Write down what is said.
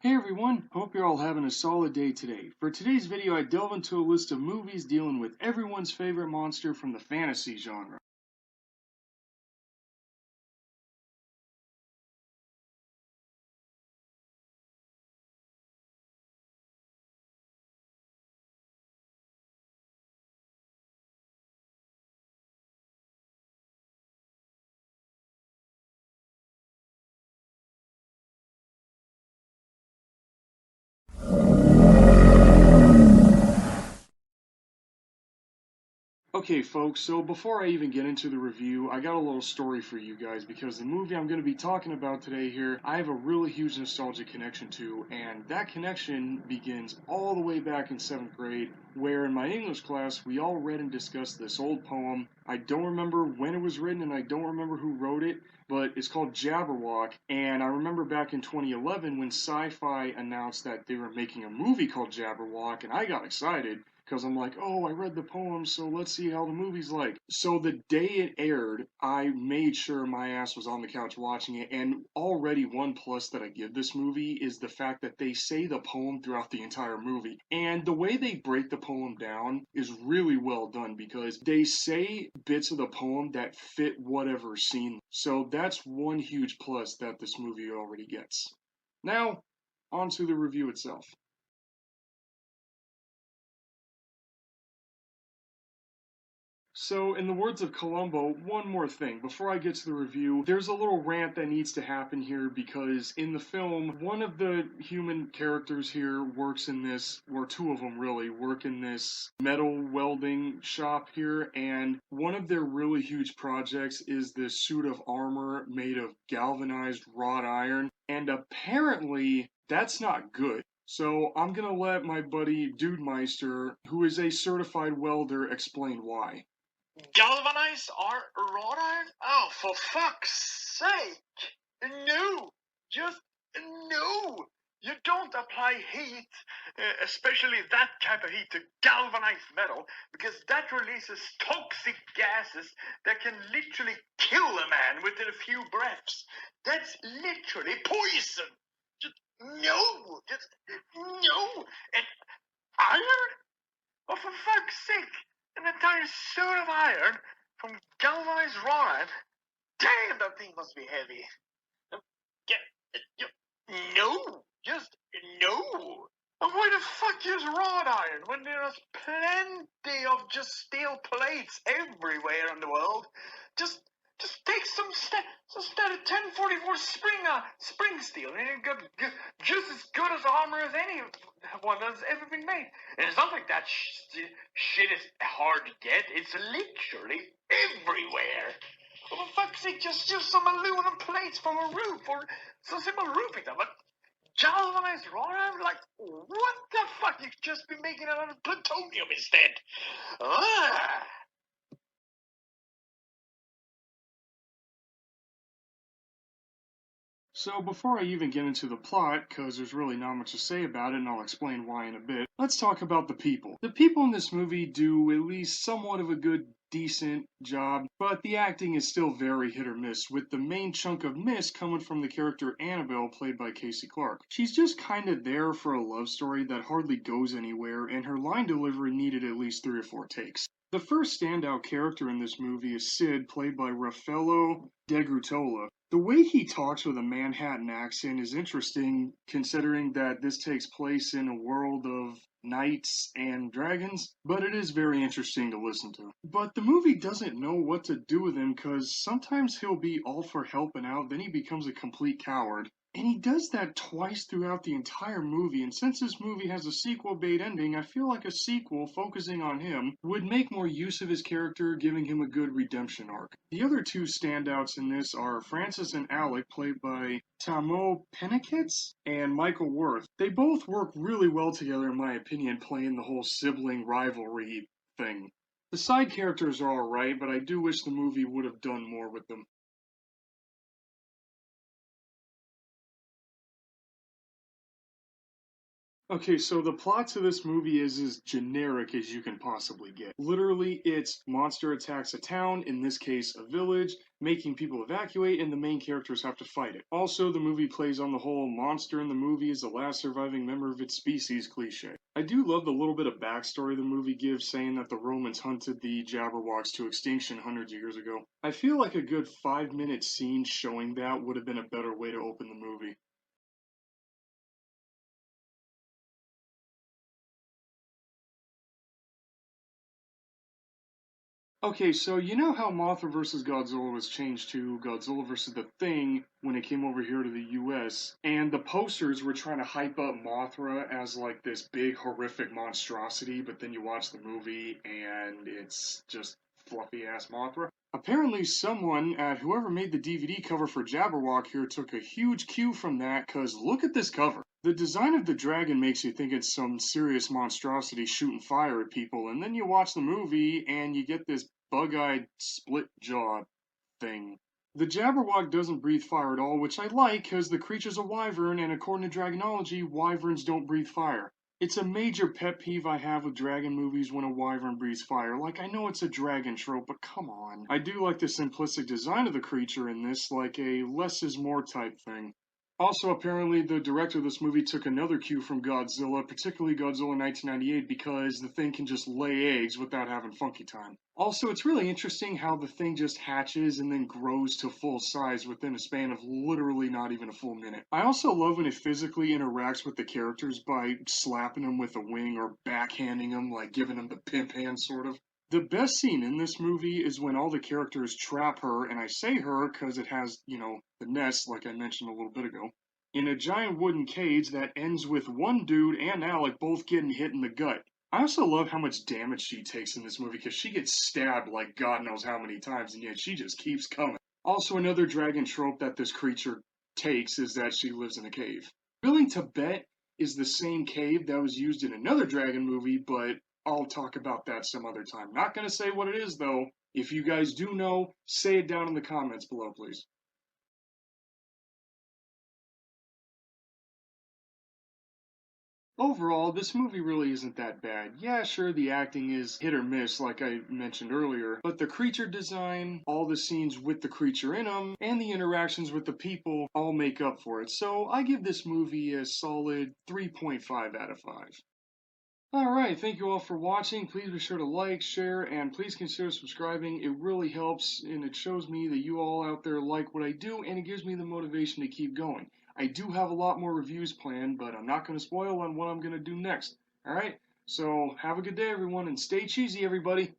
Hey everyone, hope you're all having a solid day today. For today's video, I delve into a list of movies dealing with everyone's favorite monster from the fantasy genre. Okay folks, so before I even get into the review, I got a little story for you guys because the movie I'm going to be talking about today here, I have a really huge nostalgic connection to, and that connection begins all the way back in 7th grade, where in my English class we all read and discussed this old poem. I don't remember when it was written and I don't remember who wrote it, but it's called Jabberwock, and I remember back in 2011 when Sci-Fi announced that they were making a movie called Jabberwock, and I got excited because I'm like, oh, I read the poem, so let's see how the movie's like. So the day it aired, I made sure my ass was on the couch watching it, and already one plus that I give this movie is the fact that they say the poem throughout the entire movie. And the way they break the poem down is really well done because they say bits of the poem that fit whatever scene. So that's one huge plus that this movie already gets. Now, on to the review itself. So, in the words of Columbo, one more thing. Before I get to the review, there's a little rant that needs to happen here because in the film, one of the human characters here works in this, or two of them really, work in this metal welding shop here, and one of their really huge projects is this suit of armor made of galvanized wrought iron, and apparently that's not good. So I'm gonna let my buddy Dude Meister, who is a certified welder, explain why. Galvanize our wrought iron? Oh, for fuck's sake! No! Just no! You don't apply heat, especially that type of heat, to galvanized metal, because that releases toxic gases that can literally kill a man within a few breaths. That's literally poison! Just no! Just no! And iron? Oh, for fuck's sake! An entire suit of iron from galvanized wrought iron? Damn, that thing must be heavy. No, just no. And why the fuck use wrought iron when there's plenty of just steel plates everywhere in the world? Just take some instead of 1044 spring steel, and you got just as good as armor as any one that's ever been made. And it's not like that shit is hard to get. It's literally everywhere. For fuck's sake, just use some aluminum plates from a roof or some simple roofing stuff. But galvanized wrought iron? Like, what the fuck? You could just be making it out of plutonium instead. Ah! So before I even get into the plot, because there's really not much to say about it and I'll explain why in a bit, let's talk about the people. The people in this movie do at least somewhat of a good, decent job, but the acting is still very hit or miss, with the main chunk of miss coming from the character Annabelle played by Casey Clark. She's just kinda there for a love story that hardly goes anywhere, and her line delivery needed at least 3 or 4 takes. The first standout character in this movie is Sid, played by Raffaello DeGrutola. The way he talks with a Manhattan accent is interesting, considering that this takes place in a world of knights and dragons, but it is very interesting to listen to. But the movie doesn't know what to do with him because sometimes he'll be all for helping out, then he becomes a complete coward. And he does that twice throughout the entire movie, and since this movie has a sequel bait ending, I feel like a sequel focusing on him would make more use of his character, giving him a good redemption arc. The other two standouts in this are Francis and Alec, played by Tamo Pennikitz and Michael Worth. They both work really well together, in my opinion, playing the whole sibling rivalry thing. The side characters are alright, but I do wish the movie would have done more with them. Okay, so the plot to this movie is as generic as you can possibly get. Literally, it's monster attacks a town, in this case a village, making people evacuate, and the main characters have to fight it. Also, the movie plays on the whole monster in the movie is the last surviving member of its species cliche. I do love the little bit of backstory the movie gives, saying that the Romans hunted the Jabberwocks to extinction hundreds of years ago. I feel like a good 5-minute scene showing that would have been a better way to open the movie. Okay, so you know how Mothra vs. Godzilla was changed to Godzilla vs. the Thing when it came over here to the US, and the posters were trying to hype up Mothra as like this big horrific monstrosity, but then you watch the movie and it's just fluffy ass Mothra. Apparently, someone at whoever made the DVD cover for Jabberwock here took a huge cue from that, because look at this cover. The design of the dragon makes you think it's some serious monstrosity shooting fire at people, and then you watch the movie and you get this bug-eyed split jaw thing. The Jabberwock doesn't breathe fire at all, which I like because the creature's a wyvern, and according to Dragonology, wyverns don't breathe fire. It's a major pet peeve I have with dragon movies when a wyvern breathes fire. Like, I know it's a dragon trope, but come on. I do like the simplistic design of the creature in this, like a less is more type thing. Also, apparently, the director of this movie took another cue from Godzilla, particularly Godzilla 1998, because the thing can just lay eggs without having funky time. Also, it's really interesting how the thing just hatches and then grows to full size within a span of literally not even a full minute. I also love when it physically interacts with the characters by slapping them with a wing or backhanding them, like giving them the pimp hand, sort of. The best scene in this movie is when all the characters trap her, and I say her because it has, the nest, like I mentioned a little bit ago, in a giant wooden cage that ends with one dude and Alec both getting hit in the gut. I also love how much damage she takes in this movie because she gets stabbed like God knows how many times, and yet she just keeps coming. Also, another dragon trope that this creature takes is that she lives in a cave. Willing to bet is the same cave that was used in another dragon movie, but I'll talk about that some other time. Not gonna say what it is though. If you guys do know, say it down in the comments below, please. Overall, this movie really isn't that bad. Yeah, sure, the acting is hit or miss, like I mentioned earlier, but the creature design, all the scenes with the creature in them, and the interactions with the people all make up for it. So I give this movie a solid 3.5 out of 5. Alright, thank you all for watching. Please be sure to like, share, and please consider subscribing. It really helps, and it shows me that you all out there like what I do, and it gives me the motivation to keep going. I do have a lot more reviews planned, but I'm not going to spoil on what I'm going to do next. Alright, so have a good day, everyone, and stay cheesy, everybody.